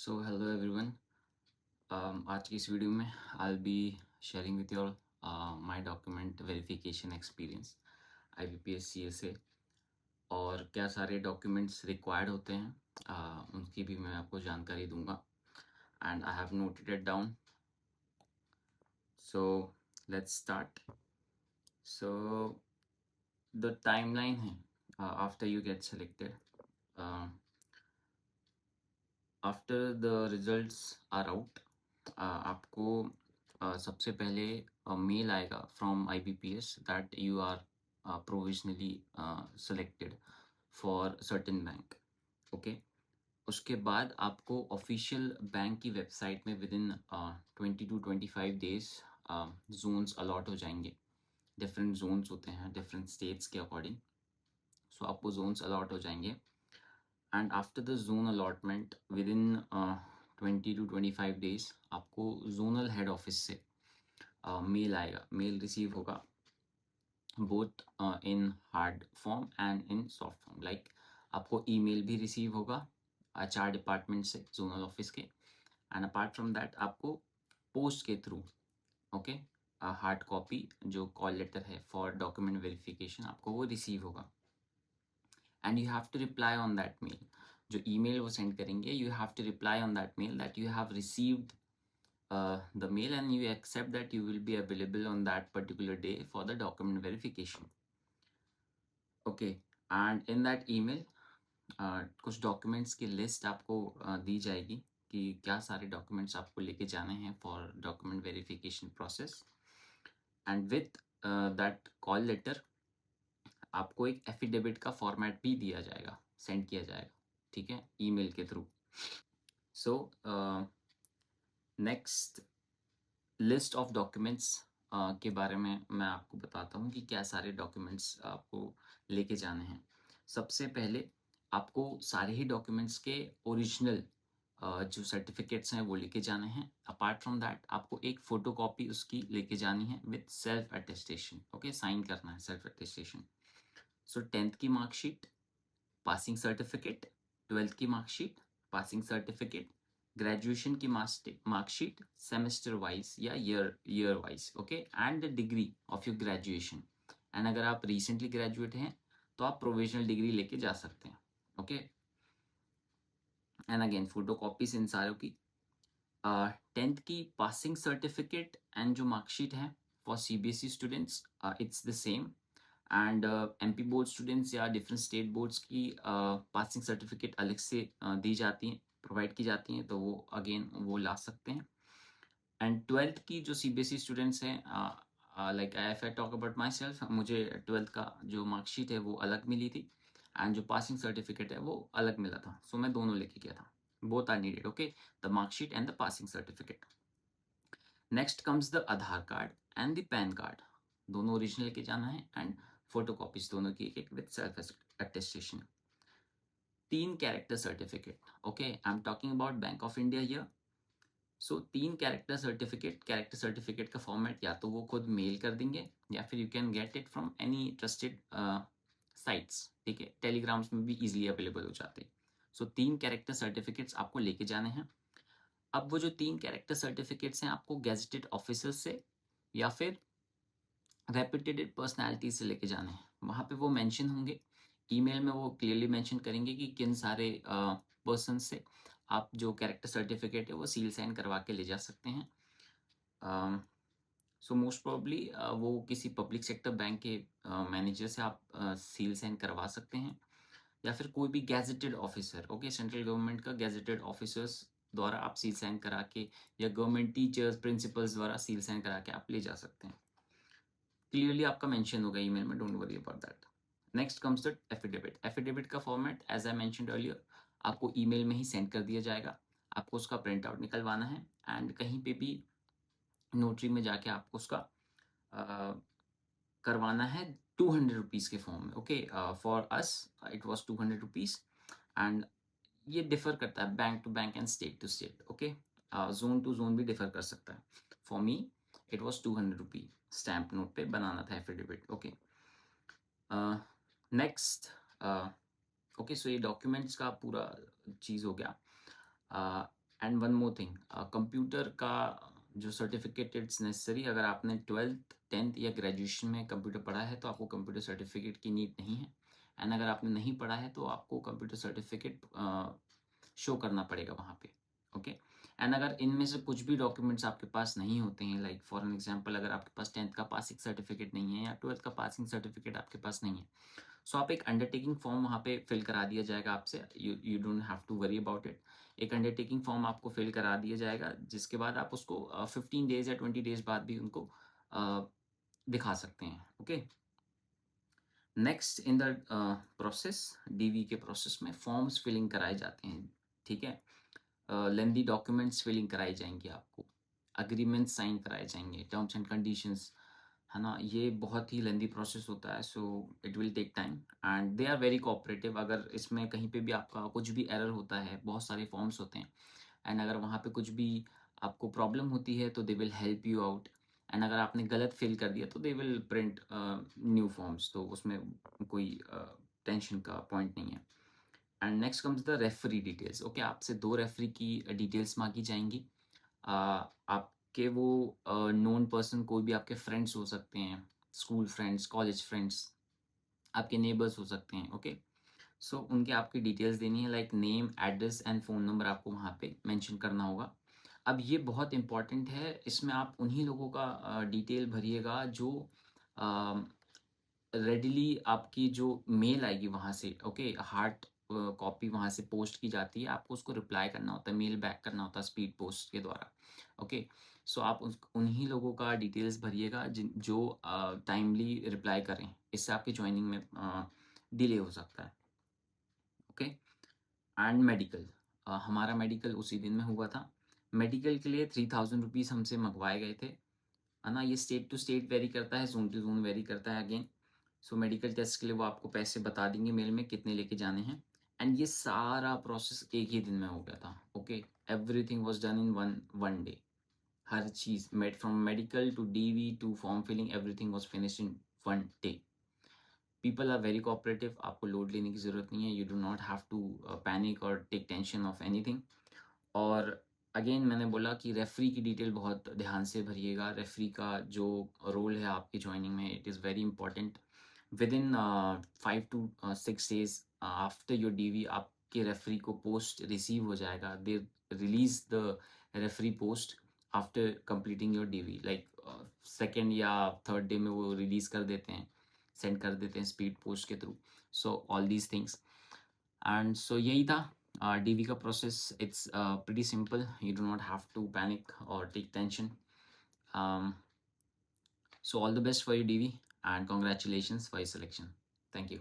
So hello everyone. आज की इस वीडियो में I'll be sharing with you all my document verification experience IBPS CSA और क्या सारे डॉक्यूमेंट्स रिक्वायर्ड होते हैं उनकी भी मैं आपको जानकारी दूंगा and I have noted it down. So let's start. So the timeline है after you get selected. Uh, after the results are out आपको सबसे पहले मेल आएगा from IBPS that you are provisionally selected for certain bank. Okay, उसके बाद आपको official bank की website में within 20 to 25 days zones allot हो जाएंगे. डिफरेंट जोन्स होते हैं डिफरेंट स्टेट्स के अकॉर्डिंग. सो आपको जोन्स अलॉट हो जाएंगे and after the zone allotment within 20 to 25 days आपको zonal head office से मेल आएगा. मेल रिसीव होगा both in hard form and in soft form. like आपको ईमेल भी रिसीव होगा HR डिपार्टमेंट से zonal ऑफिस के and apart from that आपको पोस्ट के थ्रू ओके हार्ड कॉपी जो कॉल लेटर है फॉर डॉक्यूमेंट वेरिफिकेशन आपको वो रिसीव होगा and you have to reply on that mail. जो email वो send करेंगे you have to reply on that mail that you have received the mail and you accept that you will be available on that particular day for the document verification. Okay, and in that email कुछ documents की list आपको दी जाएगी कि क्या सारे documents आपको लेके जाने हैं for document verification process and with that call letter आपको एक एफिडेविट का फॉर्मेट भी दिया जाएगा, सेंड किया जाएगा, ठीक है, ईमेल के through. So next list of documents के बारे में मैं आपको बताता हूँ कि क्या सारे डॉक्यूमेंट्स आपको लेके जाने हैं. सबसे पहले आपको सारे ही डॉक्यूमेंट्स के ओरिजिनल जो सर्टिफिकेट्स हैं वो लेके जाने हैं. अपार्ट फ्रॉम दैट आपको एक फोटोकॉपी उसकी लेके जानी है with self attestation. Okay, sign करना है सेल्फ अटेस्टेशन. सो 10th की मार्कशीट, पासिंग सर्टिफिकेट, 12th की मार्कशीट, पासिंग सर्टिफिकेट, ग्रेजुएशन की मार्कशीट सेमेस्टर वाइज या year wise. Okay, and the degree of your graduation. And अगर आप रिसेंटली ग्रेजुएट हैं तो आप प्रोविजनल डिग्री लेके जा सकते हैं. Okay, and again photo copies इन सारों की. 10th की पासिंग सर्टिफिकेट एंड जो मार्कशीट है for CBSE students it's the same and MP board students या डिफरेंट स्टेट बोर्ड्स की पासिंग सर्टिफिकेट अलग से दी जाती हैं, प्रोवाइड की जाती हैं, तो वो अगेन वो ला सकते हैं. एंड 12th की जो CBSE स्टूडेंट्स हैं like if I talk about my self, मुझे 12th का जो मार्कशीट है वो अलग मिली थी एंड जो पासिंग सर्टिफिकेट है वो अलग मिला था. सो मैं दोनों लेके गया था. Both are needed. Okay, the marksheet and the passing certificate. Next comes the Aadhaar card and the PAN card. दोनों ओरिजिनल लेके जाना है एंड फोटोकॉपीज दोनों की एक with self attestation. 3 character certificate. Okay, I am talking about Bank of India here. So 3 character certificate का format या तो वो खुद मेल कर देंगे या फिर you can get it from any trusted sites. ठीक है, टेलीग्राम्स में भी इजीली अवेलेबल हो जाते हैं. सो 3 कैरेक्टर सर्टिफिकेट्स आपको लेके जाने हैं. अब वो जो 3 कैरेक्टर सर्टिफिकेट्स हैं आपको गेजेटेड ऑफिसर्स से या फिर रेपुटेड पर्सनालिटी से लेके जाने हैं. वहाँ पे वो मेंशन होंगे ईमेल में, वो क्लियरली मेंशन करेंगे कि किन सारे पर्सन से आप जो कैरेक्टर सर्टिफिकेट है वो सील साइन करवा के ले जा सकते हैं. सो मोस्ट प्रोबेबली वो किसी पब्लिक सेक्टर बैंक के मैनेजर से आप सील साइन करवा सकते हैं या फिर कोई भी gazetted officer. Okay, central government का गैजेटेड ऑफिसर्स द्वारा आप सील साइन करा के या गवर्नमेंट टीचर्स प्रिंसिपल्स द्वारा सील साइन करा के आप ले जा सकते हैं. क्लियरली आपका मेंशन होगा ईमेल में, don't worry about that. Next comes the affidavit. Affidavit का format as I mentioned earlier आपको ईमेल में ही सेंड कर दिया जाएगा. आपको उसका प्रिंट आउट निकलवाना है एंड कहीं पे भी नोटरी में जाके आपको उसका करवाना है 200 रुपीज़ के फॉर्म में. Okay, for us it was 200 rupees and ये डिफर करता है bank to bank and state to state. Okay, zone to zone भी डिफर कर सकता है. For me it was 200 rupee stamp note पे बनाना था affidavit. Okay, next. Okay, so ये डॉक्यूमेंट्स का पूरा चीज़ हो गया. And one more thing, computer का जो सर्टिफिकेट इट्स नेसेसरी। अगर आपने 12th 10th या ग्रेजुएशन में कंप्यूटर पढ़ा है तो आपको कंप्यूटर सर्टिफिकेट की नीड नहीं है। एंड अगर आपने नहीं पढ़ा है तो आपको कंप्यूटर सर्टिफिकेट शो करना पड़ेगा वहाँ पे। ओके। एंड अगर इनमें से कुछ भी डॉक्यूमेंट्स आपके पास नहीं होते हैं, लाइक फॉर एन एग्जांपल अगर आपके पास 10th का पासिंग सर्टिफिकेट नहीं है या 12th का पासिंग सर्टिफिकेट आपके पास नहीं है, सो आप एक अंडरटेकिंग फॉर्म वहाँ पे फिल करा दिया जाएगा आपसे। You don't have to worry about it. एक अंडरटेकिंग फॉर्म आपको फिल करा दिया जाएगा, जिसके बाद आप उसको 15 डेज या 20 डेज बाद भी उनको दिखा सकते हैं। Okay. Next in the process, DV के प्रोसेस में फॉर्म्स फिलिंग कराए जाते हैं। ठीक है। लेंदी डॉक्यूमेंट्स फिलिंग कराई जाएंगी आपको, अग्रीमेंट साइन कराए जाएंगे, टर्म्स एंड कंडीशंस, है ना। ये बहुत ही लेंदी प्रोसेस होता है, so it will take time and they are very cooperative. अगर इसमें कहीं पे भी आपका कुछ भी एरर होता है, बहुत सारे फॉर्म्स होते हैं, एंड अगर वहाँ पे कुछ भी आपको प्रॉब्लम होती है तो they will help you out. And अगर आपने गलत फिल कर दिया तो they will print new forms, तो उसमें कोई टेंशन का पॉइंट नहीं है। And next comes the referee details. Okay, आपसे 2 रेफरी की डिटेल्स मांगी जाएंगी। आपके वो नोन पर्सन कोई भी आपके फ्रेंड्स हो सकते हैं, स्कूल फ्रेंड्स, कॉलेज फ्रेंड्स, आपके नेबर्स हो सकते हैं। ओके। सो उनके आपकी डिटेल्स देनी है, like name, address and phone number आपको वहाँ पे मेंशन करना होगा। अब ये बहुत इंपॉर्टेंट है, इसमें आप उन्हीं लोगों का डिटेल भरिएगा जो रेडिली आपकी जो मेल आएगी वहाँ से, ओके, हार्ड कॉपी वहाँ से पोस्ट की जाती है, आपको उसको रिप्लाई करना होता है, मेल बैक करना होता है स्पीड पोस्ट के द्वारा। ओके। सो आप उन्हीं लोगों का डिटेल्स भरिएगा जिन जो टाइमली रिप्लाई करें, इससे आपकी ज्वाइनिंग में डिले हो सकता है। ओके। एंड मेडिकल, हमारा मेडिकल उसी दिन में हुआ था। मेडिकल के लिए 3000 रुपीज़ हमसे मंगवाए गए थे, है ना। ये स्टेट टू स्टेट वेरी करता है, ज़ोन टू ज़ोन वेरी करता है अगेन। सो मेडिकल टेस्ट के लिए वो आपको पैसे बता देंगे मेल में कितने लेके जाने हैं। एंड ये सारा प्रोसेस एक ही दिन में हो गया था। Okay. Everything was done in one day. हर चीज़ made from medical to DV to form filling, everything was finished in one day. People are very cooperative, आपको लोड लेने की ज़रूरत नहीं है। You do not have to panic और take tension of anything. और अगेन मैंने बोला कि रेफरी की डिटेल बहुत ध्यान से भरिएगा। रेफरी का जो रोल है आपकी ज्वाइनिंग में, it is very important. Within 5 to 6 days after your DV आपके रेफरी को पोस्ट रिसीव हो जाएगा। They release the referee post after completing your DV, like second या थर्ड डे में वो रिलीज कर देते हैं, सेंड कर देते हैं स्पीड पोस्ट के through. So all these things. And so यही था डीवी का process. It's pretty simple, you do not have to panic और take tension. So all the best for your DV and congratulations for your selection. Thank you.